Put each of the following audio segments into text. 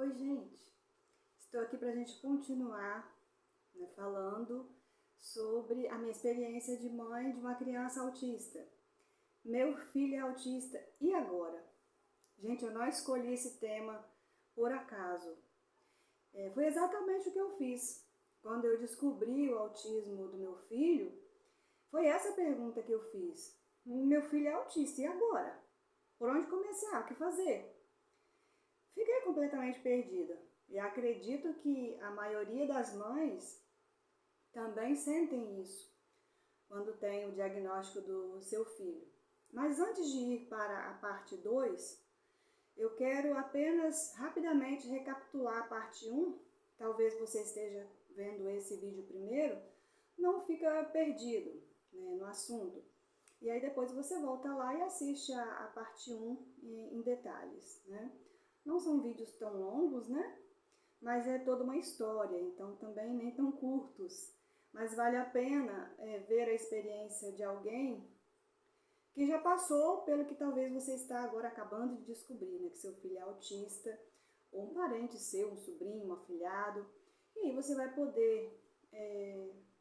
Oi, gente. Estou aqui para a gente continuar, falando sobre a minha experiência de mãe de uma criança autista. Meu filho é autista e agora? Gente, eu não escolhi esse tema por acaso. Foi exatamente o que eu fiz. Quando eu descobri o autismo do meu filho, foi essa pergunta que eu fiz. Meu filho é autista e agora? Por onde começar? O que fazer? Fiquei completamente perdida e acredito que a maioria das mães também sentem isso quando tem o diagnóstico do seu filho. Mas antes de ir para a parte 2, eu quero apenas rapidamente recapitular a parte 1. Talvez você esteja vendo esse vídeo primeiro, não fica perdido, no assunto. E aí depois você volta lá e assiste a parte 1 em detalhes, Não são vídeos tão longos, Mas é toda uma história, então também nem tão curtos. Mas vale a pena ver a experiência de alguém que já passou pelo que talvez você está agora acabando de descobrir, que seu filho é autista, ou um parente seu, um sobrinho, um afilhado, e aí você vai poder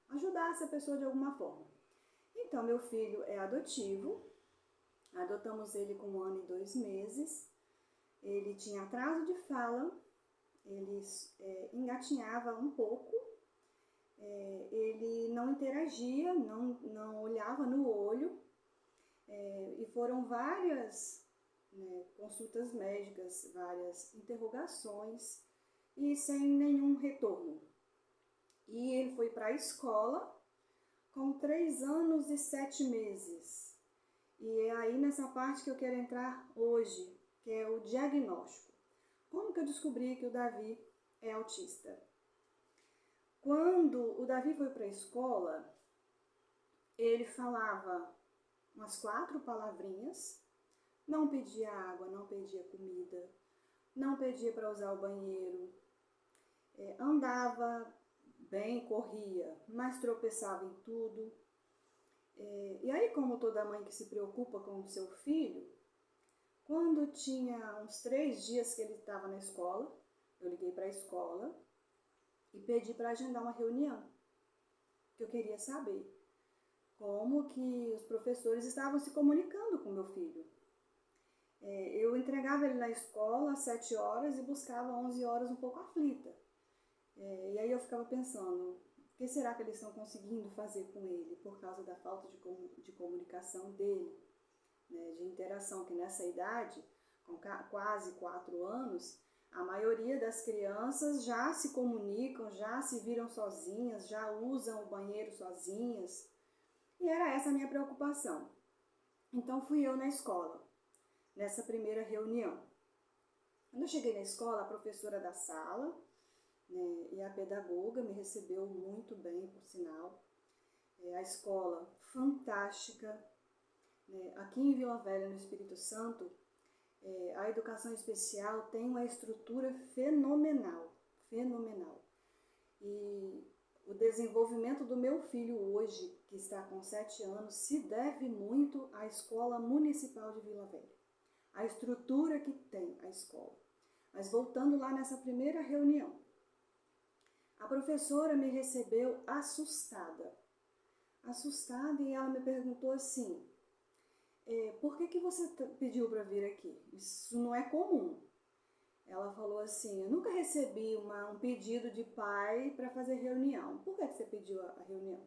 ajudar essa pessoa de alguma forma. Então, meu filho é adotivo, adotamos ele com 1 ano e 2 meses, ele tinha atraso de fala, ele engatinhava um pouco, ele não interagia, não olhava no olho, e foram várias consultas médicas, várias interrogações e sem nenhum retorno. E ele foi para a escola com 3 anos e 7 meses. E é aí nessa parte que eu quero entrar hoje, que é o diagnóstico. Como que eu descobri que o Davi é autista? Quando o Davi foi para a escola, ele falava umas 4 palavrinhas, não pedia água, não pedia comida, não pedia para usar o banheiro, andava bem, corria, mas tropeçava em tudo. E aí, como toda mãe que se preocupa com o seu filho, quando tinha uns 3 dias que ele estava na escola, eu liguei para a escola e pedi para agendar uma reunião, que eu queria saber como que os professores estavam se comunicando com meu filho. Eu entregava ele na escola às 7 horas e buscava às 11 horas um pouco aflita. E aí eu ficava pensando, o que será que eles estão conseguindo fazer com ele por causa da falta de comunicação dele, de interação, que nessa idade, com quase 4 anos, a maioria das crianças já se comunicam, já se viram sozinhas, já usam o banheiro sozinhas. E era essa a minha preocupação. Então fui eu na escola, nessa primeira reunião. Quando eu cheguei na escola, a professora da sala, e a pedagoga me recebeu muito bem, por sinal. A escola fantástica. Aqui em Vila Velha, no Espírito Santo, a educação especial tem uma estrutura fenomenal, fenomenal. E o desenvolvimento do meu filho hoje, que está com 7 anos, se deve muito à Escola Municipal de Vila Velha. A estrutura que tem a escola. Mas voltando lá nessa primeira reunião, a professora me recebeu assustada. Assustada, e ela me perguntou assim, por que você pediu para vir aqui? Isso não é comum. Ela falou assim, eu nunca recebi um pedido de pai para fazer reunião. Por que você pediu a reunião?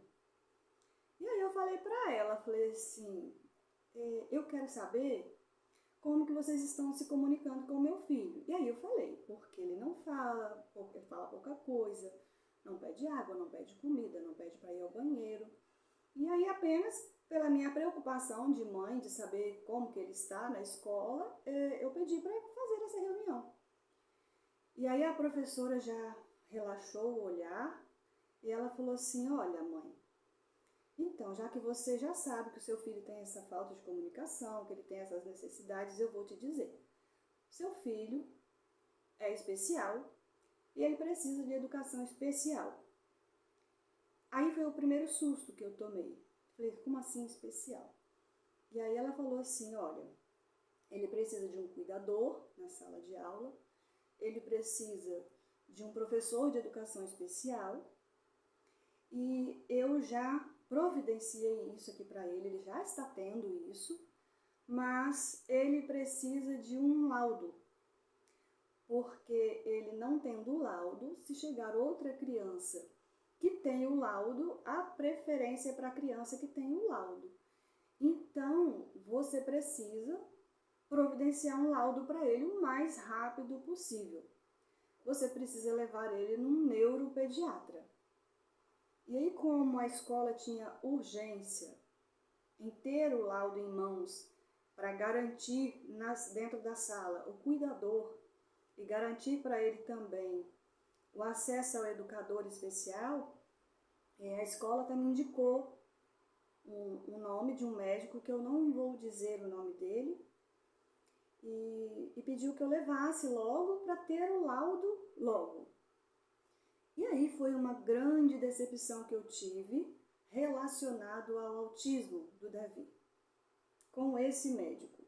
E aí eu falei para ela, falei assim, eu quero saber como que vocês estão se comunicando com o meu filho. E aí eu falei, porque ele não fala, porque ele fala pouca coisa, não pede água, não pede comida, não pede para ir ao banheiro. E aí apenas pela minha preocupação de mãe, de saber como que ele está na escola, eu pedi para fazer essa reunião. E aí a professora já relaxou o olhar e ela falou assim, olha mãe, então já que você já sabe que o seu filho tem essa falta de comunicação, que ele tem essas necessidades, eu vou te dizer. Seu filho é especial e ele precisa de educação especial. Aí foi o primeiro susto que eu tomei. Falei, como assim especial? E aí ela falou assim, olha, ele precisa de um cuidador na sala de aula, ele precisa de um professor de educação especial e eu já providenciei isso aqui para ele, ele já está tendo isso, mas ele precisa de um laudo, porque ele não tendo o laudo, se chegar outra criança que tem o laudo, a preferência é para a criança que tem o laudo. Então, você precisa providenciar um laudo para ele o mais rápido possível. Você precisa levar ele num neuropediatra. E aí, como a escola tinha urgência em ter o laudo em mãos para garantir dentro da sala o cuidador e garantir para ele também o acesso ao educador especial, a escola também indicou o nome de um médico, que eu não vou dizer o nome dele, e pediu que eu levasse logo para ter o laudo logo. E aí foi uma grande decepção que eu tive relacionado ao autismo do Davi, com esse médico.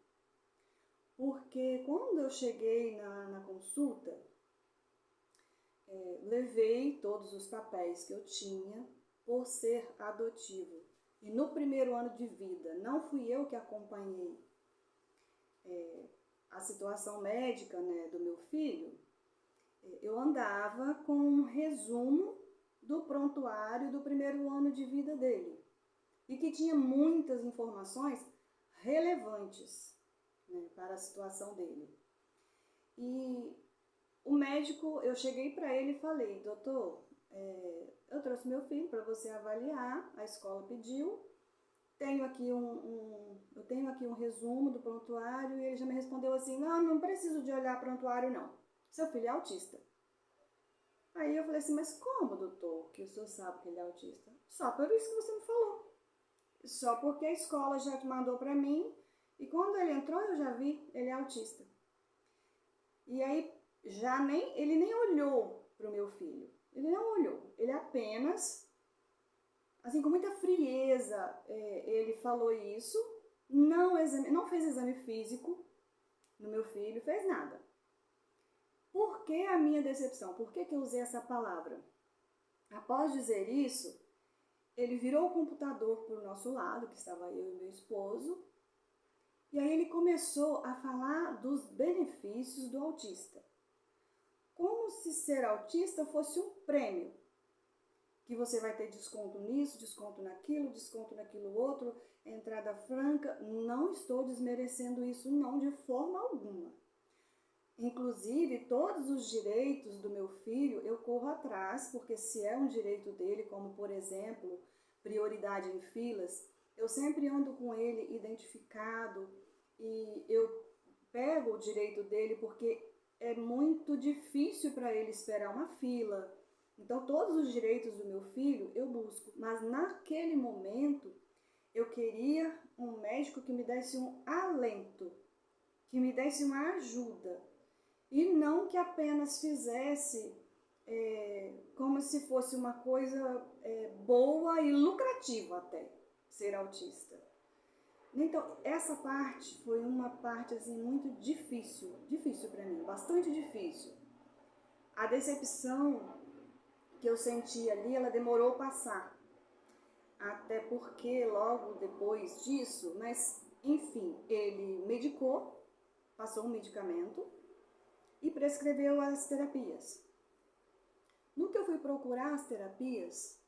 Porque quando eu cheguei na consulta, levei todos os papéis que eu tinha por ser adotivo. E no primeiro ano de vida, não fui eu que acompanhei a situação médica, né, do meu filho, eu andava com um resumo do prontuário do primeiro ano de vida dele. E que tinha muitas informações relevantes, né, para a situação dele. E o médico, eu cheguei para ele e falei: doutor, eu trouxe meu filho para você avaliar, a escola pediu, tenho aqui eu tenho aqui um resumo do prontuário, e ele já me respondeu assim: não preciso de olhar prontuário não, seu filho é autista. Aí eu falei assim: mas como, doutor, que o senhor sabe que ele é autista? Só por isso que você me falou, só porque a escola já mandou para mim, e quando ele entrou eu já vi, ele é autista. E aí ele nem olhou para o meu filho, ele não olhou, ele apenas, assim, com muita frieza, ele falou isso, não fez exame físico no meu filho, fez nada. Por que a minha decepção? Por que eu usei essa palavra? Após dizer isso, ele virou o computador para o nosso lado, que estava eu e meu esposo, e aí ele começou a falar dos benefícios do autista. Como se ser autista fosse um prêmio, que você vai ter desconto nisso, desconto naquilo outro, entrada franca. Não estou desmerecendo isso, não, de forma alguma. Inclusive, todos os direitos do meu filho eu corro atrás, porque se é um direito dele, como por exemplo, prioridade em filas, eu sempre ando com ele identificado e eu pego o direito dele porque é muito difícil para ele esperar uma fila. Então, todos os direitos do meu filho eu busco, mas naquele momento eu queria um médico que me desse um alento, que me desse uma ajuda, e não que apenas fizesse como se fosse uma coisa boa e lucrativa até, ser autista. Então, essa parte foi uma parte assim, muito difícil para mim, bastante difícil. A decepção que eu senti ali, ela demorou a passar, até porque logo depois disso, mas enfim, ele medicou, passou um medicamento e prescreveu as terapias. No que eu fui procurar as terapias,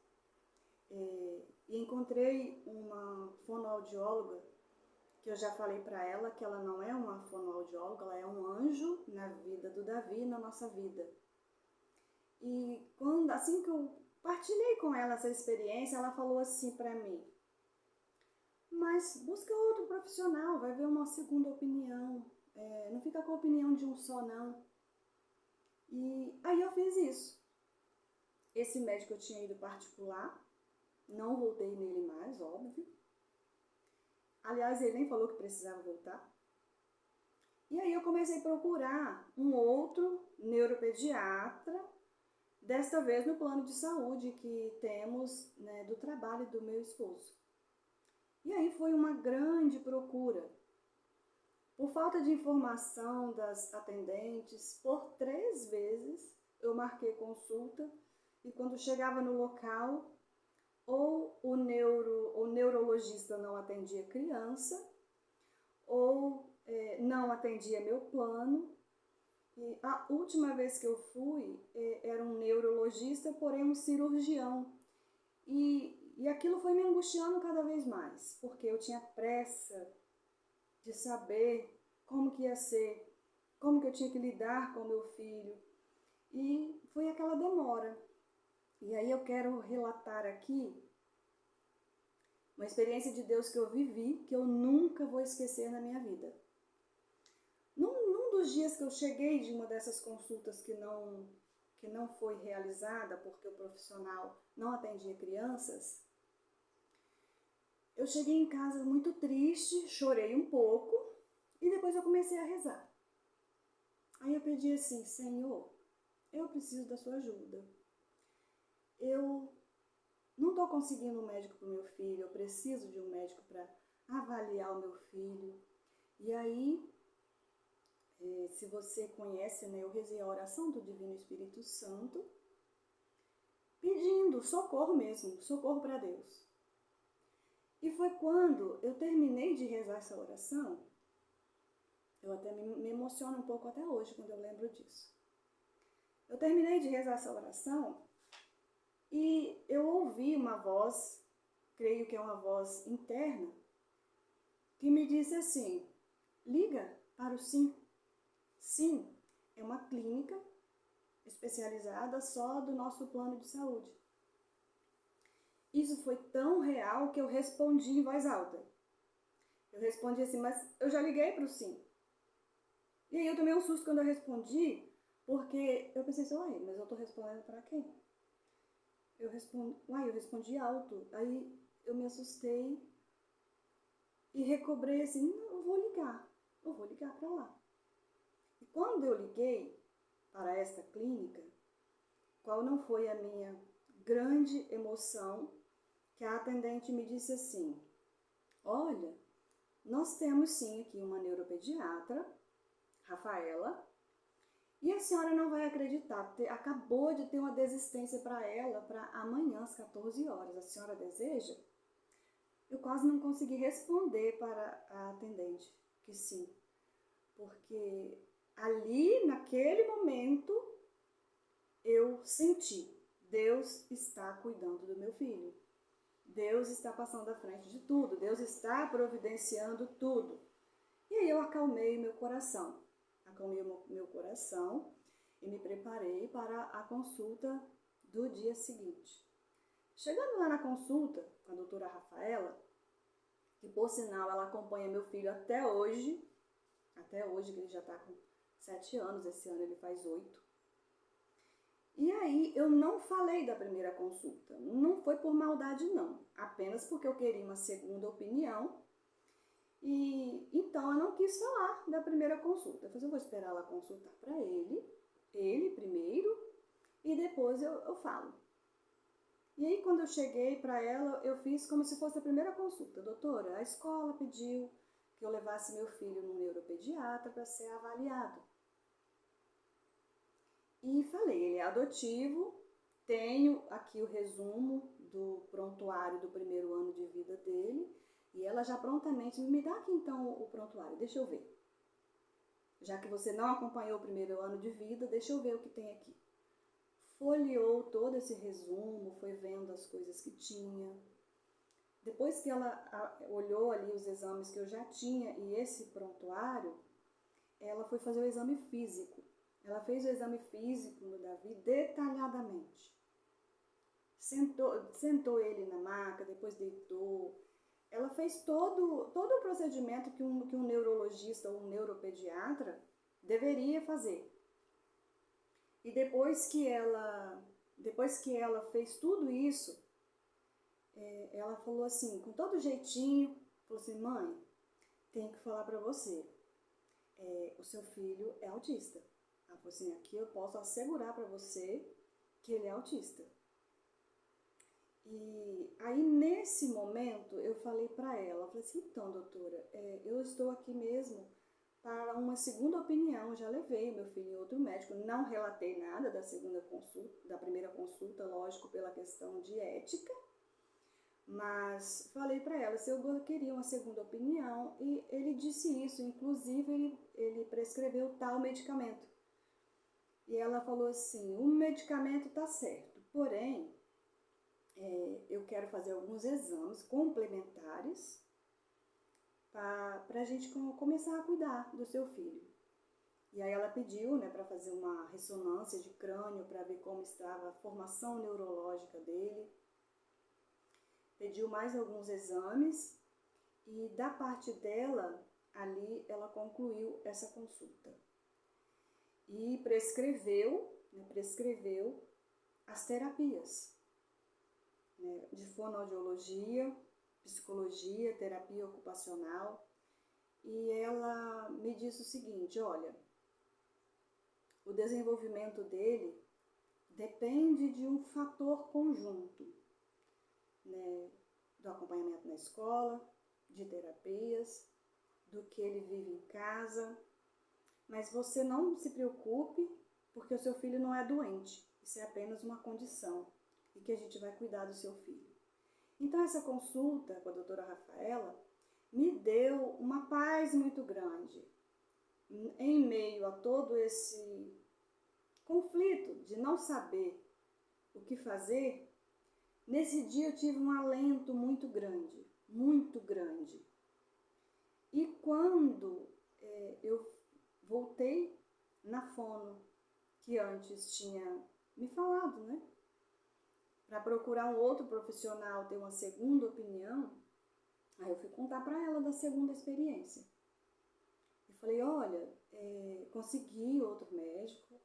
encontrei uma fonoaudióloga, que eu já falei para ela que ela não é uma fonoaudióloga, ela é um anjo na vida do Davi e na nossa vida. E assim que eu partilhei com ela essa experiência, ela falou assim para mim: mas busca outro profissional, vai ver uma segunda opinião, não fica com a opinião de um só não. E aí eu fiz isso. Esse médico eu tinha ido particular, não voltei nele mais, óbvio. Aliás, ele nem falou que precisava voltar. E aí eu comecei a procurar um outro neuropediatra, desta vez no plano de saúde que temos, né, do trabalho do meu esposo. E aí foi uma grande procura, Por falta de informação das atendentes, por 3 vezes eu marquei consulta e quando chegava no local, ou o neurologista não atendia criança, ou não atendia meu plano. E a última vez que eu fui, era um neurologista, porém um cirurgião. E aquilo foi me angustiando cada vez mais, porque eu tinha pressa de saber como que ia ser, como que eu tinha que lidar com meu filho. E foi aquela demora. E aí eu quero relatar aqui uma experiência de Deus que eu vivi, que eu nunca vou esquecer na minha vida. Num dos dias que eu cheguei de uma dessas consultas que não foi realizada porque o profissional não atendia crianças, eu cheguei em casa muito triste, chorei um pouco e depois eu comecei a rezar. Aí eu pedi assim: Senhor, eu preciso da sua ajuda. Eu não estou conseguindo um médico para o meu filho, eu preciso de um médico para avaliar o meu filho. E aí, se você conhece, né, eu rezei a oração do Divino Espírito Santo, pedindo socorro mesmo, socorro para Deus. E foi quando eu terminei de rezar essa oração, eu até me emociono um pouco até hoje quando eu lembro disso. Eu terminei de rezar essa oração e eu ouvi uma voz, creio que é uma voz interna, que me disse assim: liga para o SIM. SIM é uma clínica especializada só do nosso plano de saúde. Isso foi tão real que eu respondi em voz alta. Eu respondi assim: mas eu já liguei para o SIM. E aí eu tomei um susto quando eu respondi, porque eu pensei assim: uai, mas eu estou respondendo para quem? Eu respondi alto. Aí eu me assustei e recobrei assim: não, eu vou ligar para lá. E quando eu liguei para esta clínica, qual não foi a minha grande emoção, que a atendente me disse assim: olha, nós temos sim aqui uma neuropediatra, Rafaela, e a senhora não vai acreditar, acabou de ter uma desistência para ela para amanhã às 14 horas. A senhora deseja? Eu quase não consegui responder para a atendente que sim, porque ali, naquele momento, eu senti: Deus está cuidando do meu filho. Deus está passando à frente de tudo. Deus está providenciando tudo. E aí eu acalmei meu coração. Acalmei meu coração e me preparei para a consulta do dia seguinte. Chegando lá na consulta com a doutora Rafaela, que por sinal ela acompanha meu filho até hoje, que ele já está com 7 anos, esse ano ele faz 8. E aí eu não falei da primeira consulta, não foi por maldade não, apenas porque eu queria uma segunda opinião. E então eu não quis falar da primeira consulta. Eu falei: eu vou esperar ela consultar para ele primeiro, e depois eu falo. E aí quando eu cheguei para ela, eu fiz como se fosse a primeira consulta: doutora, a escola pediu que eu levasse meu filho no neuropediatra para ser avaliado. E falei: ele é adotivo, tenho aqui o resumo do prontuário do primeiro ano de vida dele. E ela já prontamente: me dá aqui então o prontuário, deixa eu ver. Já que você não acompanhou o primeiro ano de vida, deixa eu ver o que tem aqui. Folheou todo esse resumo, foi vendo as coisas que tinha. Depois que ela olhou ali os exames que eu já tinha e esse prontuário, ela foi fazer o exame físico. Ela fez o exame físico no Davi detalhadamente. Sentou ele na maca, depois deitou. Ela fez todo o procedimento que um neurologista ou um neuropediatra deveria fazer. E depois que ela fez tudo isso, ela falou assim, com todo jeitinho, falou assim: mãe, tenho que falar para você, o seu filho é autista. Ela falou assim: aqui eu posso assegurar para você que ele é autista. E aí, nesse momento, eu falei para ela, eu falei assim: então, doutora, eu estou aqui mesmo para uma segunda opinião. Já levei meu filho em outro médico, não relatei nada da segunda consulta, da primeira consulta, lógico, pela questão de ética, mas falei para ela se eu queria uma segunda opinião e ele disse isso, inclusive ele prescreveu tal medicamento. E ela falou assim, o medicamento está certo, porém, eu quero fazer alguns exames complementares para a gente começar a cuidar do seu filho. E aí ela pediu, né, para fazer uma ressonância de crânio para ver como estava a formação neurológica dele. Pediu mais alguns exames e da parte dela, ali ela concluiu essa consulta. E prescreveu as terapias, né, de fonoaudiologia, psicologia, terapia ocupacional. E ela me disse o seguinte, olha, o desenvolvimento dele depende de um fator conjunto, né, do acompanhamento na escola, de terapias, do que ele vive em casa. Mas você não se preocupe, porque o seu filho não é doente. Isso é apenas uma condição e que a gente vai cuidar do seu filho. Então, essa consulta com a doutora Rafaela me deu uma paz muito grande. Em meio a todo esse conflito de não saber o que fazer, nesse dia eu tive um alento muito grande, muito grande. E quando eu voltei na fono, que antes tinha me falado, né? Para procurar um outro profissional, ter uma segunda opinião, aí eu fui contar para ela da segunda experiência. Eu falei, olha, consegui outro médico,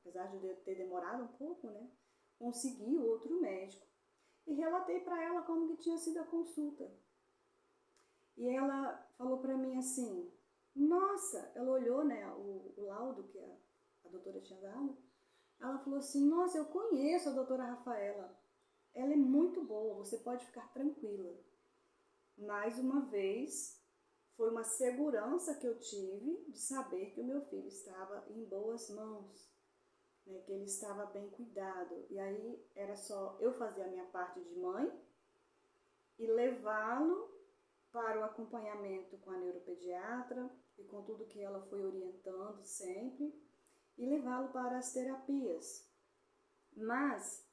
apesar de ter demorado um pouco, né? Consegui outro médico. E relatei para ela como que tinha sido a consulta. E ela falou para mim assim, nossa, ela olhou, né, o laudo que a doutora tinha dado, ela falou assim, nossa, eu conheço a doutora Rafaela, ela é muito boa, você pode ficar tranquila. Mais uma vez, foi uma segurança que eu tive de saber que o meu filho estava em boas mãos, né, que ele estava bem cuidado. E aí era só eu fazer a minha parte de mãe e levá-lo para o acompanhamento com a neuropediatra e com tudo que ela foi orientando sempre, e levá-lo para as terapias. Mas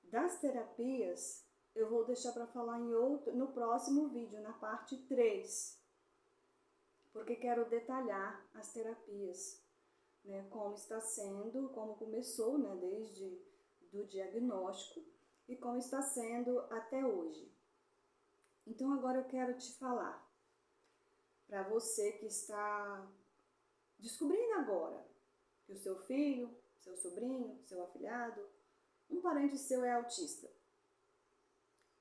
das terapias eu vou deixar para falar no próximo vídeo, na parte 3, porque quero detalhar as terapias, né, como está sendo, como começou, né, desde do diagnóstico e como está sendo até hoje. Então agora eu quero te falar, para você que está descobrindo agora que o seu filho, seu sobrinho, seu afilhado, um parente seu é autista.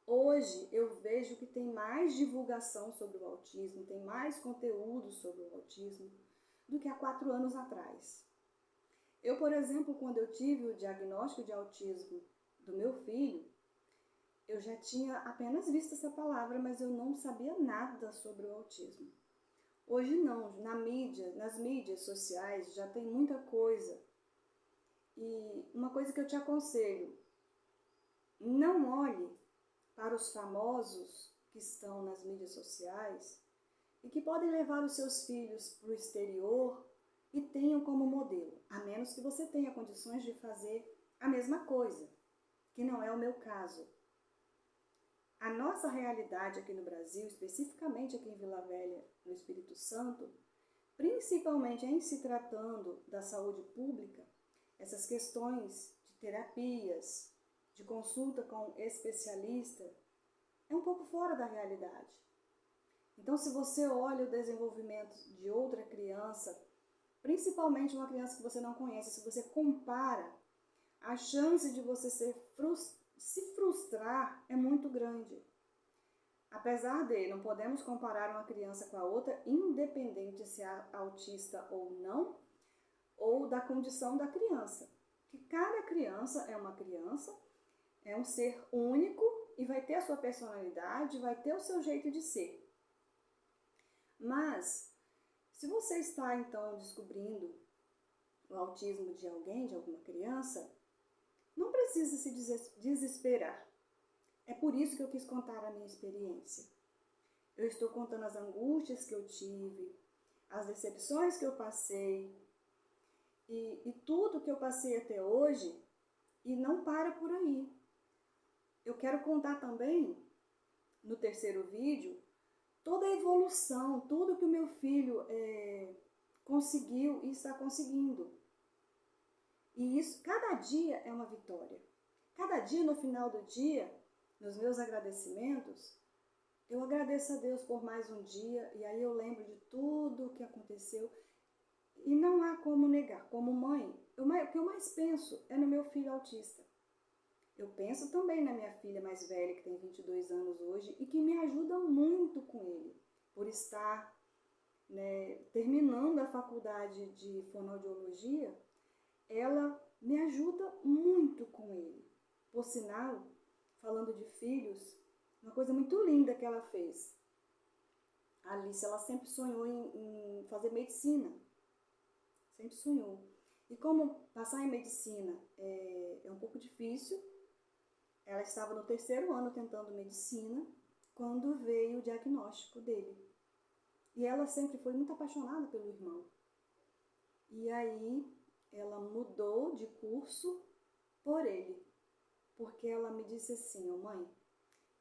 Hoje eu vejo que tem mais divulgação sobre o autismo, tem mais conteúdo sobre o autismo do que há 4 anos atrás. Eu, por exemplo, quando eu tive o diagnóstico de autismo do meu filho, eu já tinha apenas visto essa palavra, mas eu não sabia nada sobre o autismo. Hoje não, nas mídias sociais já tem muita coisa. E uma coisa que eu te aconselho, não olhe para os famosos que estão nas mídias sociais e que podem levar os seus filhos para o exterior e tenham como modelo, a menos que você tenha condições de fazer a mesma coisa, que não é o meu caso. A nossa realidade aqui no Brasil, especificamente aqui em Vila Velha, no Espírito Santo, principalmente em se tratando da saúde pública, essas questões de terapias, de consulta com especialista, é um pouco fora da realidade. Então, se você olha o desenvolvimento de outra criança, principalmente uma criança que você não conhece, se você compara, a chance de você se frustrar é muito grande. Apesar de não podemos comparar uma criança com a outra, independente se é autista ou não, ou da condição da criança. Que cada criança, é um ser único e vai ter a sua personalidade, vai ter o seu jeito de ser. Mas, Se você está, então, descobrindo o autismo de alguém, de alguma criança, não precisa se desesperar. É por isso que eu quis contar a minha experiência. Eu estou contando as angústias que eu tive, as decepções que eu passei e tudo que eu passei até hoje, e não para por aí. Eu quero contar também, no terceiro vídeo, toda a evolução, tudo que o meu filho conseguiu e está conseguindo. E isso, cada dia é uma vitória. Cada dia, no final do dia, nos meus agradecimentos, eu agradeço a Deus por mais um dia, e aí eu lembro de tudo o que aconteceu. E não há como negar. Como mãe, o que eu mais penso é no meu filho autista. Eu penso também na minha filha mais velha, que tem 22 anos hoje, e que me ajuda muito com ele, por estar terminando a faculdade de fonoaudiologia. Ela me ajuda muito com ele. Por sinal, falando de filhos, uma coisa muito linda que ela fez. A Alice, ela sempre sonhou em fazer medicina. Sempre sonhou. E como passar em medicina é um pouco difícil, ela estava no 3º ano tentando medicina, quando veio o diagnóstico dele. E ela sempre foi muito apaixonada pelo irmão. E aí ela mudou de curso por ele. Porque ela me disse assim: "Ô mãe,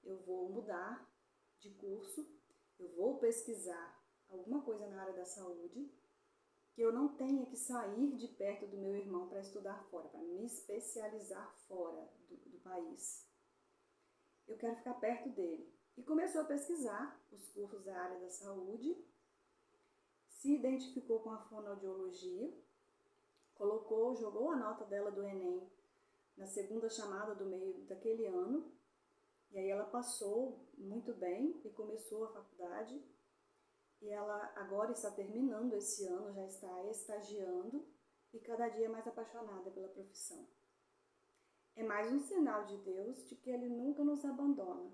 eu vou mudar de curso, eu vou pesquisar alguma coisa na área da saúde, que eu não tenha que sair de perto do meu irmão para estudar fora, para me especializar fora do país. Eu quero ficar perto dele." E começou a pesquisar os cursos da área da saúde, se identificou com a fonoaudiologia, jogou a nota dela do Enem na segunda chamada do meio daquele ano, e aí ela passou muito bem e começou a faculdade. E ela agora está terminando esse ano, já está estagiando e cada dia mais apaixonada pela profissão. É mais um sinal de Deus de que Ele nunca nos abandona.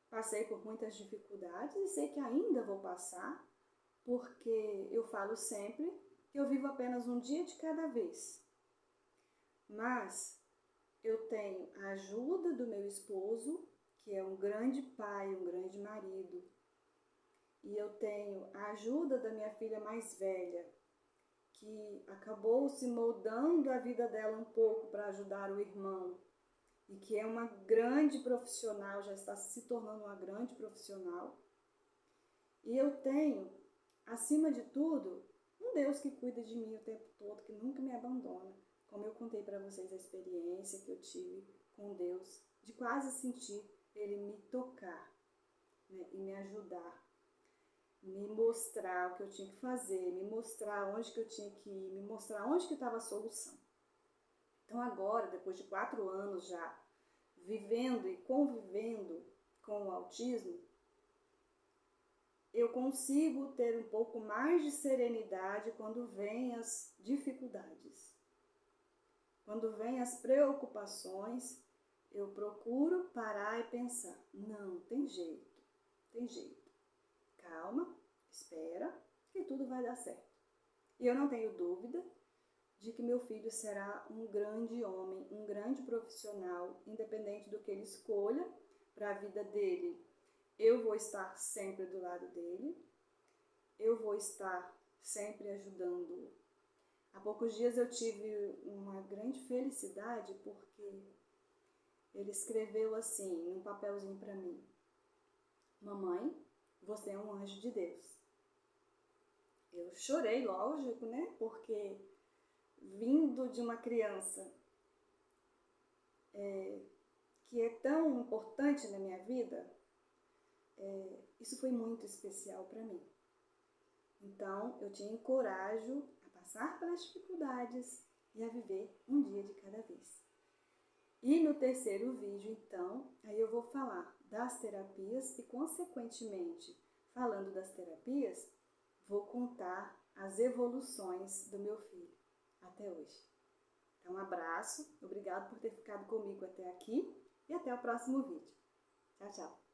Passei por muitas dificuldades e sei que ainda vou passar, porque eu falo sempre que eu vivo apenas um dia de cada vez. Mas eu tenho a ajuda do meu esposo, que é um grande pai, um grande marido. E eu tenho a ajuda da minha filha mais velha, que acabou se moldando a vida dela um pouco para ajudar o irmão. E que é uma grande profissional, já está se tornando uma grande profissional. E eu tenho, acima de tudo, um Deus que cuida de mim o tempo todo, que nunca me abandona. Como eu contei para vocês a experiência que eu tive com Deus, de quase sentir Ele me tocar, e me ajudar, me mostrar o que eu tinha que fazer, me mostrar onde que eu tinha que ir, me mostrar onde que estava a solução. Então agora, depois de 4 anos já vivendo e convivendo com o autismo, eu consigo ter um pouco mais de serenidade quando vêm as dificuldades. Quando vêm as preocupações, eu procuro parar e pensar: não, tem jeito. Calma, espera, que tudo vai dar certo. E eu não tenho dúvida de que meu filho será um grande homem, um grande profissional, independente do que ele escolha para a vida dele. Eu vou estar sempre do lado dele, eu vou estar sempre ajudando-o. Há poucos dias eu tive uma grande felicidade porque ele escreveu assim, num papelzinho para mim: "Mamãe, você é um anjo de Deus." Eu chorei, lógico, porque vindo de uma criança que é tão importante na minha vida, isso foi muito especial para mim. Então, eu te encorajo a passar pelas dificuldades e a viver um dia de cada vez. E no terceiro vídeo, então, aí eu vou falar das terapias e, consequentemente, falando das terapias, vou contar as evoluções do meu filho até hoje. Então, um abraço, obrigado por ter ficado comigo até aqui e até o próximo vídeo. Tchau, tchau!